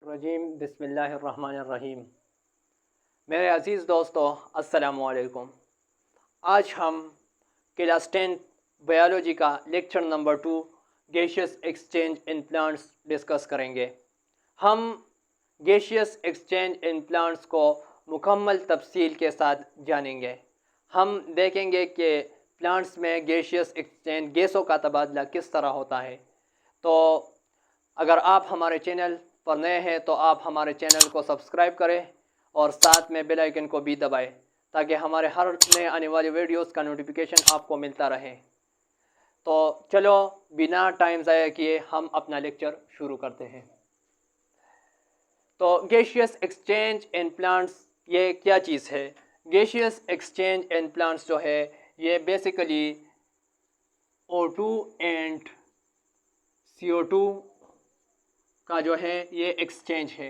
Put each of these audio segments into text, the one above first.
रजीम बिस्मिल्लाहिर्रहमानिर्रहीम। मेरे अज़ीज़ दोस्तों अस्सलामु अलैकुम। आज हम क्लास 10 बायोलॉजी का lecture number 2 gaseous exchange in plants discuss करेंगे। हम गैसियस एक्सचेंज इन प्लांट्स को मुकम्मल तफसील के साथ जानेंगे। हम देखेंगे कि प्लांट्स में गैसियस एक्सचेंज गैसों का तबादला किस तरह होता है। तो अगर आप हमारे चैनल पर नए हैं तो आप हमारे चैनल को सब्सक्राइब करें और साथ में बेल आइकन को भी दबाएं ताकि हमारे हर नए आने वाले वीडियोस का नोटिफिकेशन आपको मिलता रहे। तो चलो बिना टाइम ज़ाया किए हम अपना लेक्चर शुरू करते हैं। तो गैसियस एक्सचेंज इन प्लांट्स ये क्या चीज़ है? गैसियस एक्सचेंज इन प्लांट्स जो है ये बेसिकली O2 एंड CO2 का जो है ये एक्सचेंज है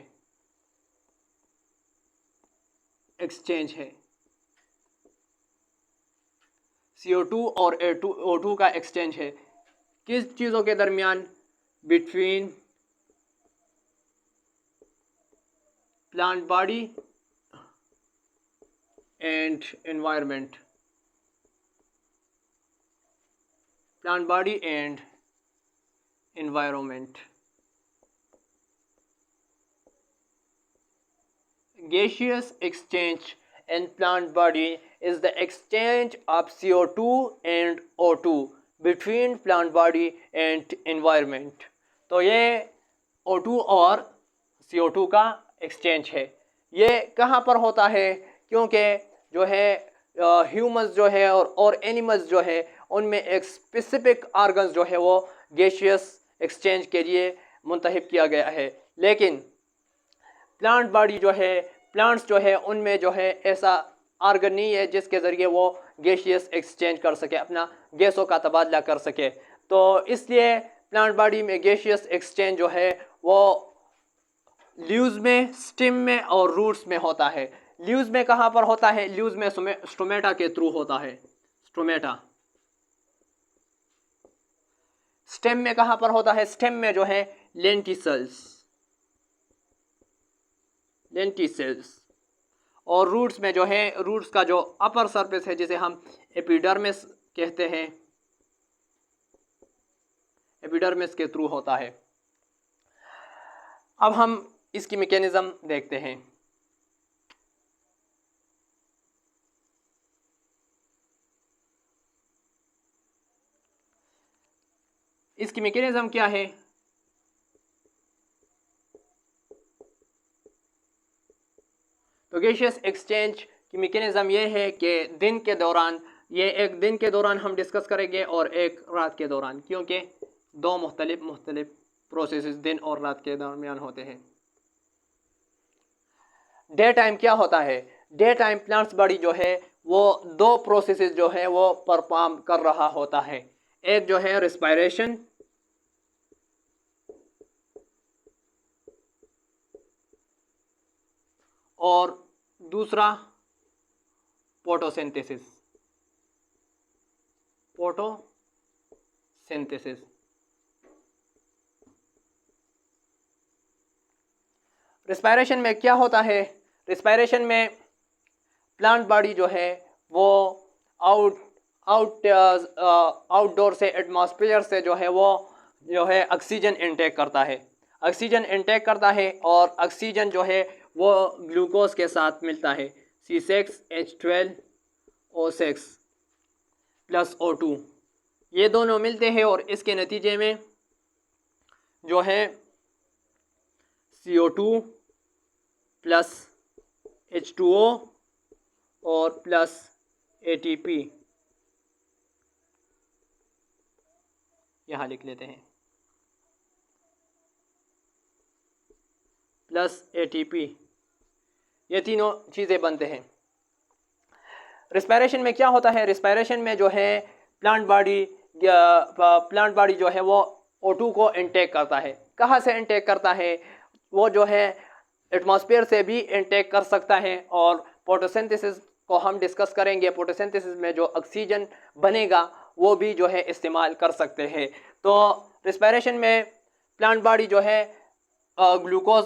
CO2 और O2 का एक्सचेंज है। किस चीज़ों के दरमियान? Between plant body and environment. Plant body and environment. Gaseous exchange in plant body is the exchange of CO2 and O2 between plant body and environment। तो ये O2 और CO2 का एक्सचेंज है। ये कहाँ पर होता है? क्योंकि जो है ह्यूमंस जो है और एनिमल्स जो है उनमें एक स्पेसिफिक ऑर्गन्स जो है वो गैसियस एक्सचेंज के लिए मुंतखब किया गया है। लेकिन प्लांट बॉडी जो है, प्लांट्स जो है उनमें जो है ऐसा ऑर्गन नहीं है जिसके ज़रिए वो गैसियस एक्सचेंज कर सके, अपना गैसों का तबादला कर सके। तो इसलिए प्लांट बॉडी में गैसियस एक्सचेंज जो है वो लीव्स में, स्टेम में और रूट्स में होता है। लीव्स में कहाँ पर होता है? लीव्स में स्टोमेटा के थ्रू होता है, स्टोमेटा। स्टेम में कहाँ पर होता है? स्टेम में जो है लेंटिसेल्स और रूट्स में जो है, रूट्स का जो अपर सरफेस है जिसे हम एपिडर्मिस कहते हैं, एपिडर्मिस के थ्रू होता है। अब हम इसकी मैकेनिज्म देखते हैं। इसकी मैकेनिज्म क्या है? तो गैसियस एक्सचेंज की मैकेनिज्म ये है कि दिन के दौरान, ये एक दिन के दौरान हम डिस्कस करेंगे और एक रात के दौरान, क्योंकि दो मुख्तलिफ प्रोसेसेस दिन और रात के दरमियान होते हैं। डे टाइम क्या होता है? डे टाइम प्लांट्स बॉडी जो है वो दो प्रोसेसेस जो है वो परफॉर्म कर रहा होता है। एक जो है रेस्पिरेशन और दूसरा फोटोसिंथेसिस। रेस्पिरेशन में क्या होता है? रेस्पिरेशन में प्लांट बॉडी जो है वो आउटडोर से, एटमॉस्फेयर से जो है वो जो है ऑक्सीजन इंटेक करता है। ऑक्सीजन इंटेक करता है और ऑक्सीजन जो है वो ग्लूकोज के साथ मिलता है, C6H12O6 प्लस O2। ये दोनों मिलते हैं और इसके नतीजे में जो है CO2 प्लस H2O और प्लस ATP, यहाँ लिख लेते हैं, प्लस ATP, ये तीनों चीज़ें बनते हैं। रेस्पिरेशन में क्या होता है? रेस्पिरेशन में जो है प्लांट बॉडी जो है वो O2 को इंटेक करता है। कहाँ से इंटेक करता है? वो जो है एटमॉस्फेयर से भी इंटेक कर सकता है और फोटोसिंथेसिस को हम डिस्कस करेंगे। फोटोसिंथेसिस में जो ऑक्सीजन बनेगा वो भी जो है इस्तेमाल कर सकते हैं। तो रेस्पिरेशन में प्लांट बॉडी जो है glucose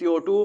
CO2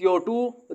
CO2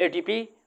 ATP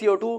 CO2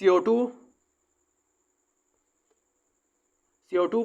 CO2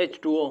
H2O،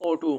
O2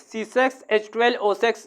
C6H12O6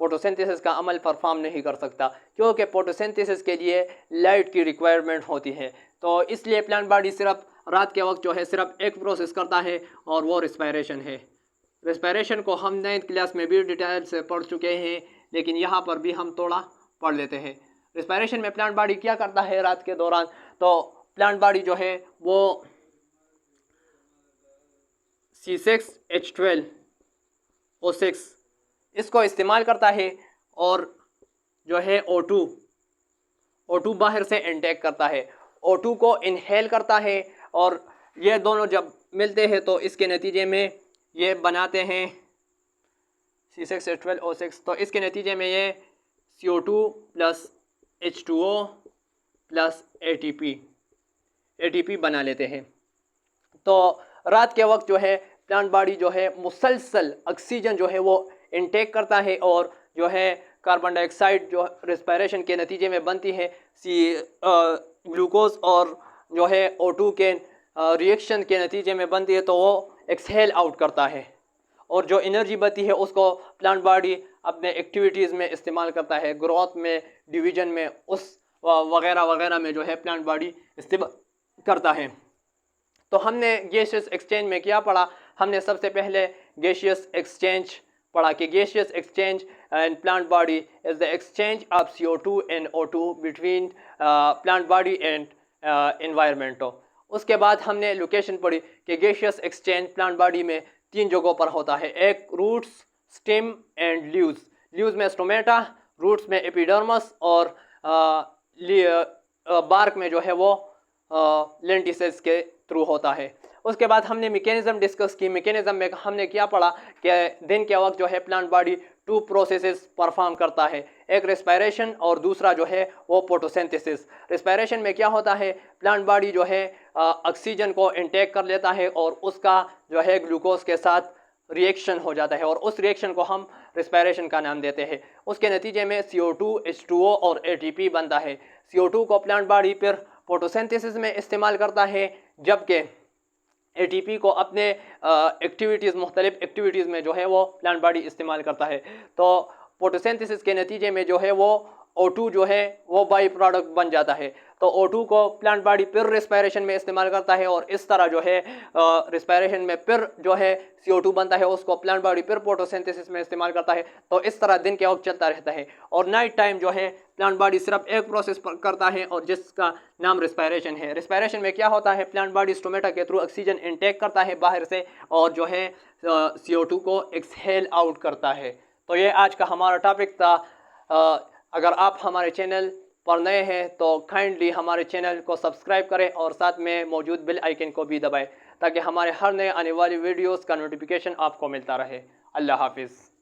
photosynthesis का अमल परफॉर्म नहीं कर सकता, क्योंकि फोटोसिंथेसिस के लिए लाइट की रिक्वायरमेंट होती है। तो इसलिए प्लांट बॉडी सिर्फ रात के वक्त जो है सिर्फ एक प्रोसेस करता है और वो रिस्पायरेशन है। रिस्पायरेशन को हम 9th क्लास में भी डिटेल से पढ़ चुके हैं, लेकिन यहाँ पर भी हम थोड़ा पढ़ लेते हैं। रिस्पायरेशन में प्लांट बॉडी क्या करता है रात के दौरान? तो प्लांट बॉडी जो है वो C6H12O6 इसको इस्तेमाल करता है और जो है O2 बाहर से इनटेक करता है, O2 को इनहेल करता है, और ये दोनों जब मिलते हैं तो इसके नतीजे में ये बनाते हैं C6H12O6। तो इसके नतीजे में ये CO2 plus H2O plus ATP बना लेते हैं। तो रात के वक्त जो है प्लांट बॉडी जो है मुसलसल ऑक्सीजन जो है वो इनटेक करता है, और जो है कार्बन डाइऑक्साइड जो रिस्पायरेशन के नतीजे में बनती है ग्लूकोज और जो है O2 के रिएक्शन के नतीजे में बनती है, तो वो एक्सहेल आउट करता है, और जो एनर्जी बची है उसको प्लांट बॉडी अपने एक्टिविटीज़ में इस्तेमाल करता है, ग्रोथ में, डिवीजन में, उस वगैरह वगैरह में जो है प्लांट बॉडी इस्तेमाल करता है। तो हमने गैसियस एक्सचेंज में क्या पढ़ा? हमने सबसे पहले गैसियस एक्सचेंज पढ़ा कि gaseous exchange in plant body is the exchange of CO2 and O2 between plant body and environment. उसके बाद हमने लोकेशन पढ़ी कि गैसियस एक्सचेंज प्लांट बॉडी में 3 जगहों पर होता है, एक roots, stem and leaves. Leaves में स्टोमेटा, रूट्स में एपिडर्मस, और बार्क में जो है वो लेंटिसेस के थ्रू होता है। उसके बाद हमने मैकेनिज्म डिस्कस की। मैकेनिज्म में हमने क्या पढ़ा कि दिन के वक्त जो है प्लांट बॉडी 2 प्रोसेसेस परफॉर्म करता है, एक रिस्पायरेशन और दूसरा जो है वो फोटोसिंथेसिस। रिस्पायरेशन में क्या होता है? प्लांट बॉडी जो है ऑक्सीजन को इनटेक कर लेता है और उसका जो है ग्लूकोज के साथ रिएक्शन हो जाता है, और उस रिएक्शन को हम रिस्पायरेशन का नाम देते हैं। उसके नतीजे में CO2, H2O और ATP बनता है। CO2 को प्लांट बॉडी फिर फोटोसिंथेसिस में इस्तेमाल करता है, जबकि ATP को अपने एक्टिविटीज़, मुख्तलिफ एक्टिविटीज़ में जो है वो प्लांट बॉडी इस्तेमाल करता है। तो फोटोसिंथेसिस के नतीजे में जो है वो O2 जो है वो बाई प्रोडक्ट बन जाता है। तो O2 को प्लांट बॉडी फिर रिस्पायरेशन में इस्तेमाल करता है, और इस तरह जो है रिस्पायरेशन में फिर जो है CO2 बनता है, उसको प्लांट बॉडी फिर फोटोसिंथेसिस में इस्तेमाल करता है। तो इस तरह दिन के वक्त चलता रहता है, और नाइट टाइम जो है प्लांट बॉडी सिर्फ एक प्रोसेस करता है, और जिसका नाम रिस्पायरेशन है। रिस्पायरेशन में क्या होता है? प्लांट बॉडी स्टोमेटा के थ्रू ऑक्सीजन इनटेक करता है बाहर से, और जो है CO2 को एक्सहेल आउट करता है। तो ये आज का हमारा टॉपिक था। अगर आप हमारे चैनल पर नए हैं तो काइंडली हमारे चैनल को सब्सक्राइब करें, और साथ में मौजूद बेल आइकन को भी दबाएं, ताकि हमारे हर नए आने वाली वीडियोस का नोटिफिकेशन आपको मिलता रहे। अल्लाह हाफिज़।